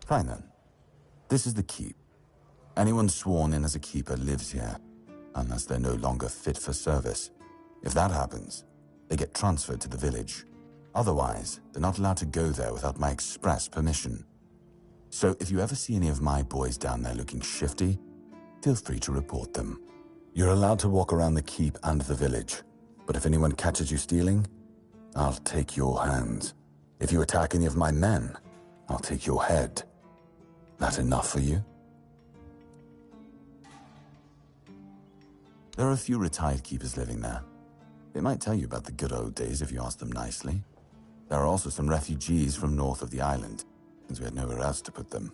Fine then. This is the keep. Anyone sworn in as a keeper lives here, unless they're no longer fit for service. If that happens, they get transferred to the village. Otherwise, they're not allowed to go there without my express permission. So if you ever see any of my boys down there looking shifty, feel free to report them. You're allowed to walk around the keep and the village, but if anyone catches you stealing, I'll take your hands. If you attack any of my men, I'll take your head. That enough for you? There are a few retired keepers living there. They might tell you about the good old days if you ask them nicely. There are also some refugees from north of the island, since we had nowhere else to put them.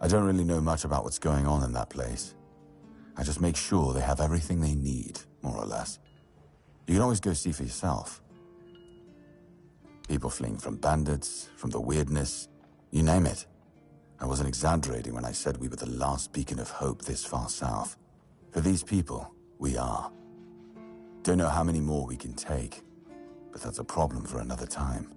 I don't really know much about what's going on in that place. I just make sure they have everything they need, more or less. You can always go see for yourself. People fleeing from bandits, from the weirdness, you name it. I wasn't exaggerating when I said we were the last beacon of hope this far south. For these people, we are. Don't know how many more we can take, but that's a problem for another time.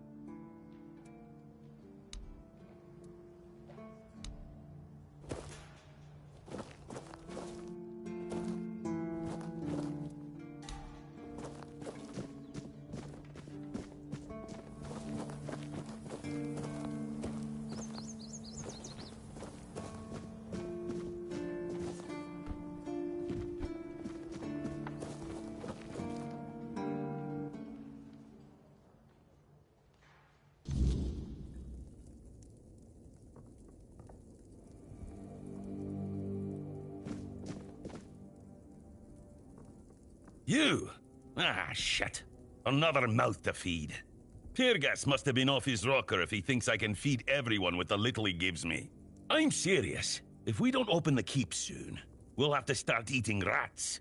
You? Ah, shit. Another mouth to feed. Teargas must have been off his rocker if he thinks I can feed everyone with the little he gives me. I'm serious. If we don't open the keep soon, we'll have to start eating rats.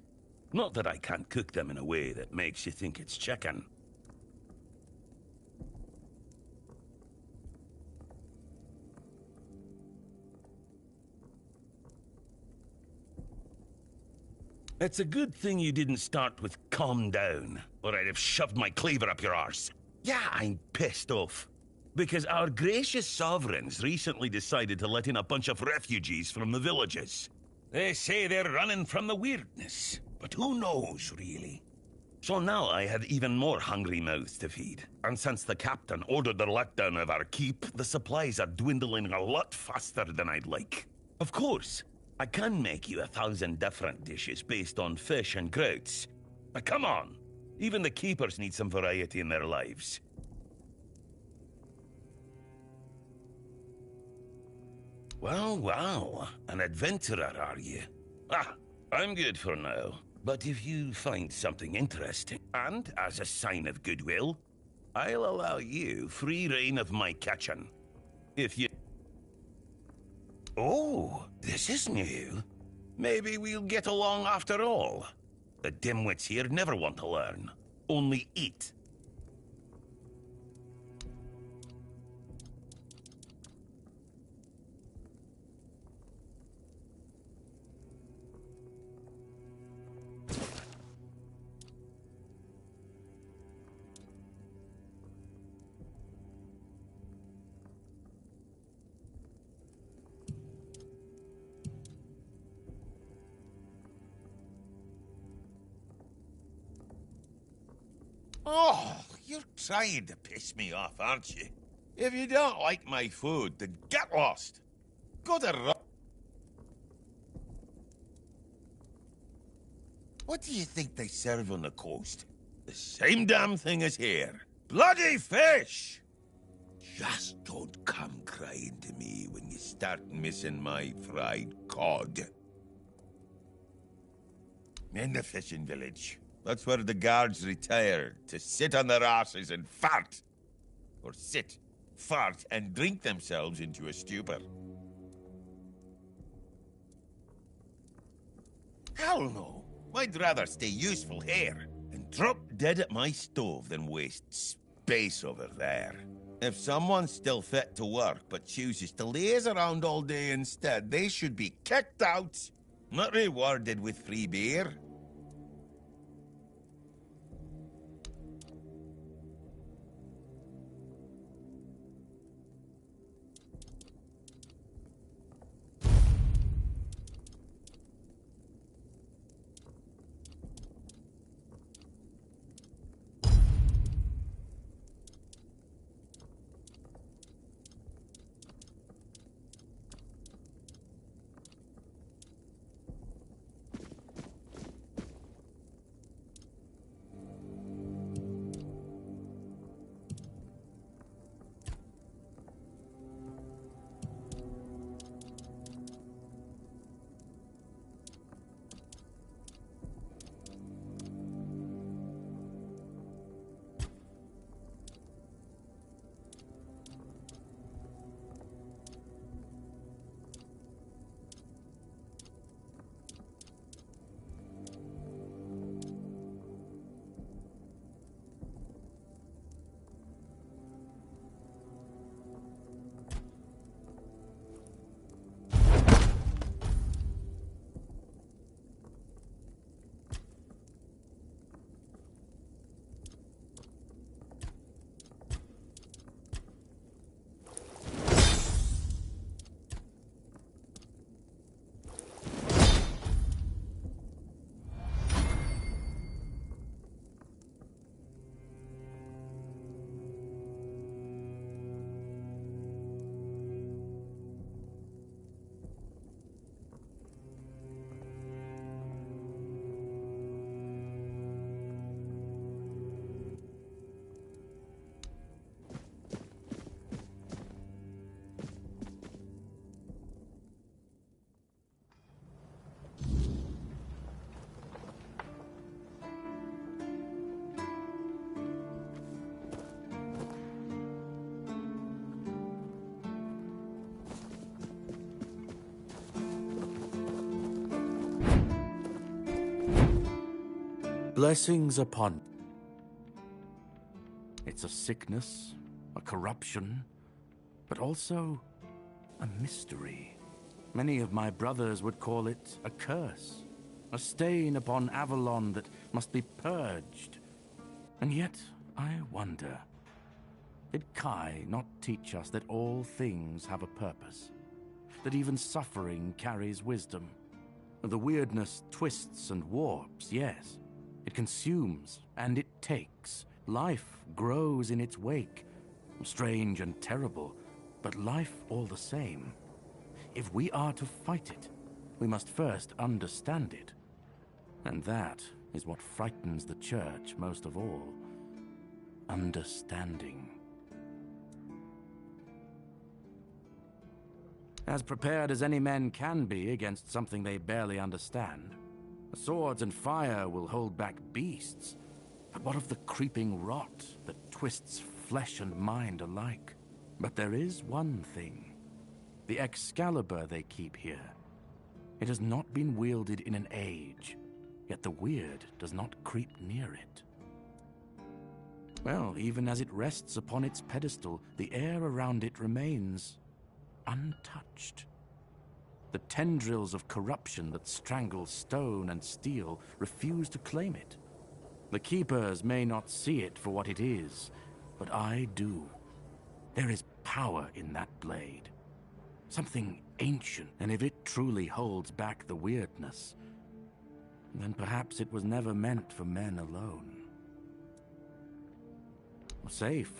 Not that I can't cook them in a way that makes you think it's chicken. It's a good thing you didn't start with calm down, or I'd have shoved my cleaver up your arse. Yeah, I'm pissed off. Because our gracious sovereigns recently decided to let in a bunch of refugees from the villages. They say they're running from the weirdness, but who knows, really? So now I have even more hungry mouths to feed. And since the captain ordered the letdown of our keep, the supplies are dwindling a lot faster than I'd like. Of course, I can make you 1,000 different dishes based on fish and grouts. But come on, even the keepers need some variety in their lives. Well, an adventurer, are you? Ah, I'm good for now. But if you find something interesting, and as a sign of goodwill, I'll allow you free reign of my kitchen. If you... Oh, this is new. Maybe we'll get along after all. The dimwits here never want to learn, only eat. Oh, you're trying to piss me off, aren't you? If you don't like my food, then get lost. Go to What do you think they serve on the coast? The same damn thing as here. Bloody fish! Just don't come crying to me when you start missing my fried cod. In the fishing village. That's where the guards retire, to sit on their asses and fart. Or sit, fart, and drink themselves into a stupor. Hell no. I'd rather stay useful here, and drop dead at my stove than waste space over there. If someone's still fit to work but chooses to laze around all day instead, they should be kicked out, not rewarded with free beer. Blessings upon... It's a sickness, a corruption, but also a mystery. Many of my brothers would call it a curse, a stain upon Avalon that must be purged. And yet, I wonder, did Kai not teach us that all things have a purpose? That even suffering carries wisdom? The weirdness twists and warps, yes. It consumes and it takes. Life grows in its wake. Strange and terrible, but life all the same. If we are to fight it, we must first understand it. And that is what frightens the Church most of all. Understanding. As prepared as any men can be against something they barely understand. Swords and fire will hold back beasts. But what of the creeping rot that twists flesh and mind alike? But there is one thing. The Excalibur they keep here. It has not been wielded in an age, yet the weird does not creep near it. Well, even as it rests upon its pedestal, the air around it remains untouched. The tendrils of corruption that strangle stone and steel refuse to claim it. The Keepers may not see it for what it is, but I do. There is power in that blade. Something ancient, and if it truly holds back the weirdness, then perhaps it was never meant for men alone. Safe?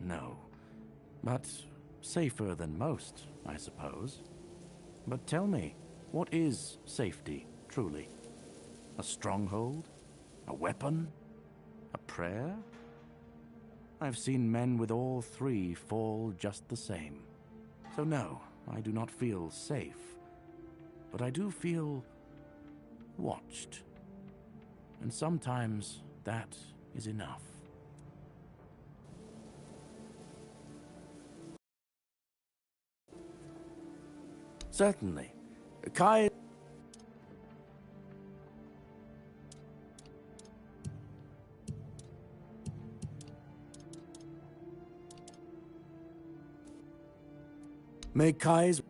No. But safer than most, I suppose. But tell me, what is safety, truly? A stronghold? A weapon? A prayer? I've seen men with all three fall just the same. So no, I do not feel safe. But I do feel watched. And sometimes that is enough. Certainly. Kai... May Kai's...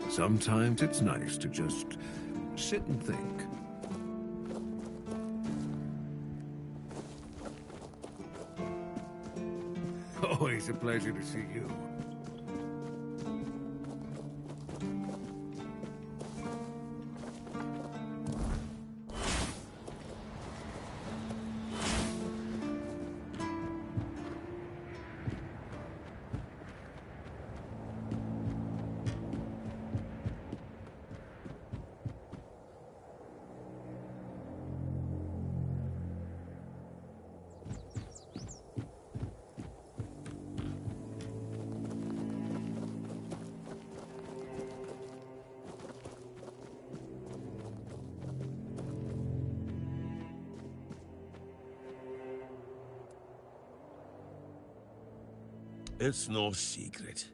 Sometimes it's nice to just sit and think. Always a pleasure to see you. It's no secret.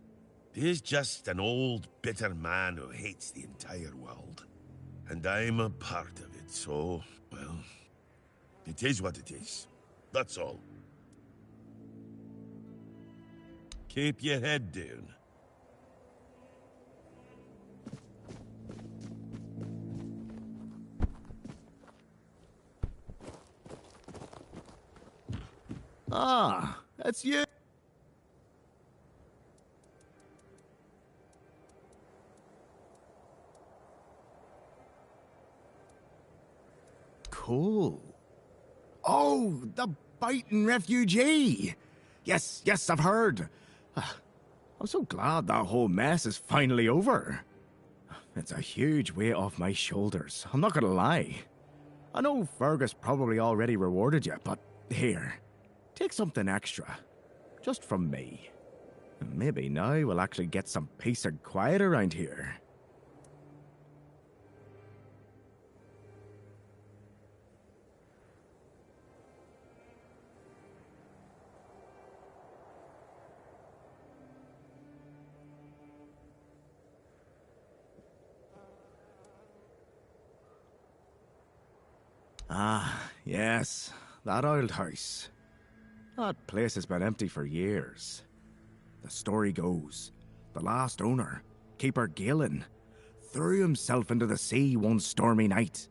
He's just an old, bitter man who hates the entire world. And I'm a part of it, so, well, it is what it is. That's all. Keep your head down. Ah, that's you. Cool. Oh, the biting refugee. Yes, I've heard. I'm so glad that whole mess is finally over. It's a huge weight off my shoulders, I'm not gonna lie. I know Fergus probably already rewarded you, but here, take something extra. Just from me. Maybe now we'll actually get some peace and quiet around here. Ah, yes, that old house. That place has been empty for years. The story goes, the last owner, Keeper Galen, threw himself into the sea one stormy night.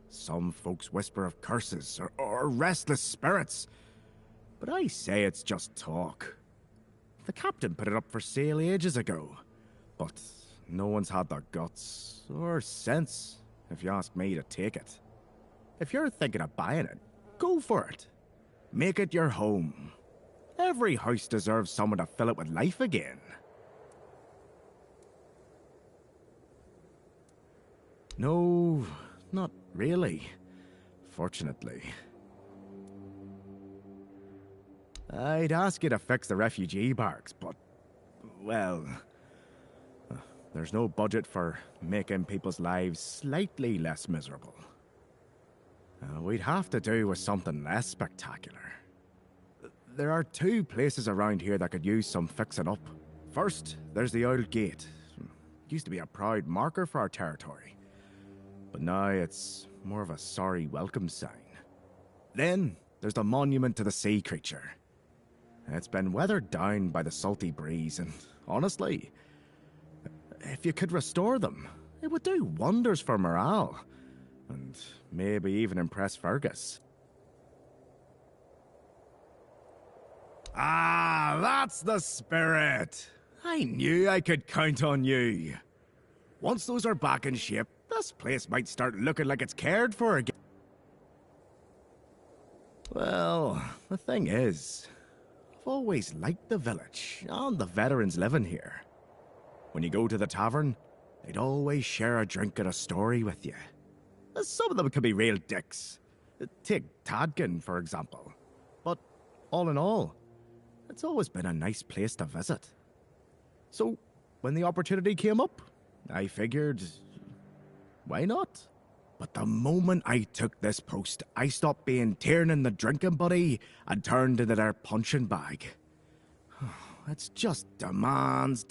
Some folks whisper of curses or restless spirits, but I say it's just talk. The captain put it up for sale ages ago, but no one's had the guts or sense, if you ask me, to take it. If you're thinking of buying it, go for it. Make it your home. Every house deserves someone to fill it with life again. No, not really. Fortunately. I'd ask you to fix the refugee barracks, but, well, there's no budget for making people's lives slightly less miserable. We'd have to do with something less spectacular. There are two places around here that could use some fixing up. First, there's the old gate. It used to be a proud marker for our territory, but now it's more of a sorry welcome sign. Then, there's the monument to the sea creature. It's been weathered down by the salty breeze, and honestly, if you could restore them, it would do wonders for morale. And maybe even impress Fergus. Ah, that's the spirit! I knew I could count on you. Once those are back in shape, this place might start looking like it's cared for again. Well, the thing is, I've always liked the village and the veterans living here. When you go to the tavern, they'd always share a drink and a story with you. Some of them can be real dicks. Take Tadkin, for example. But all in all, it's always been a nice place to visit. So, when the opportunity came up, I figured, why not? But the moment I took this post, I stopped being Tiernan the drinking buddy and turned into their punching bag. It's just demands.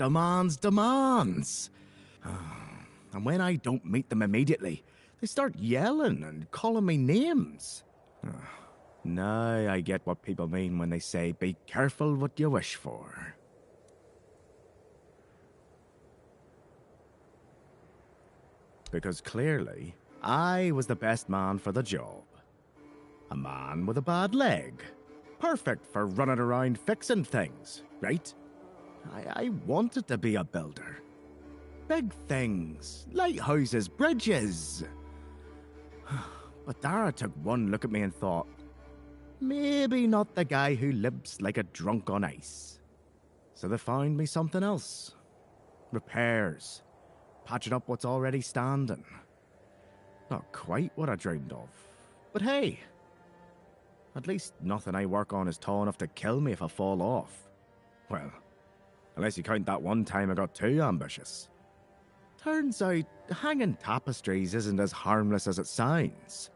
And when I don't meet them immediately, they start yelling and calling me names. Now I get what people mean when they say, be careful what you wish for. because clearly I was the best man for the job. A man with a bad leg. Perfect for running around fixing things, right? I wanted to be a builder. Big things, lighthouses, bridges. But Dara took one look at me and thought, maybe not the guy who lives like a drunk on ice. So they found me something else. Repairs. Patching up what's already standing. Not quite what I dreamed of. But hey, at least nothing I work on is tall enough to kill me if I fall off. Well, unless you count that one time I got too ambitious. Turns out, hanging tapestries isn't as harmless as it sounds.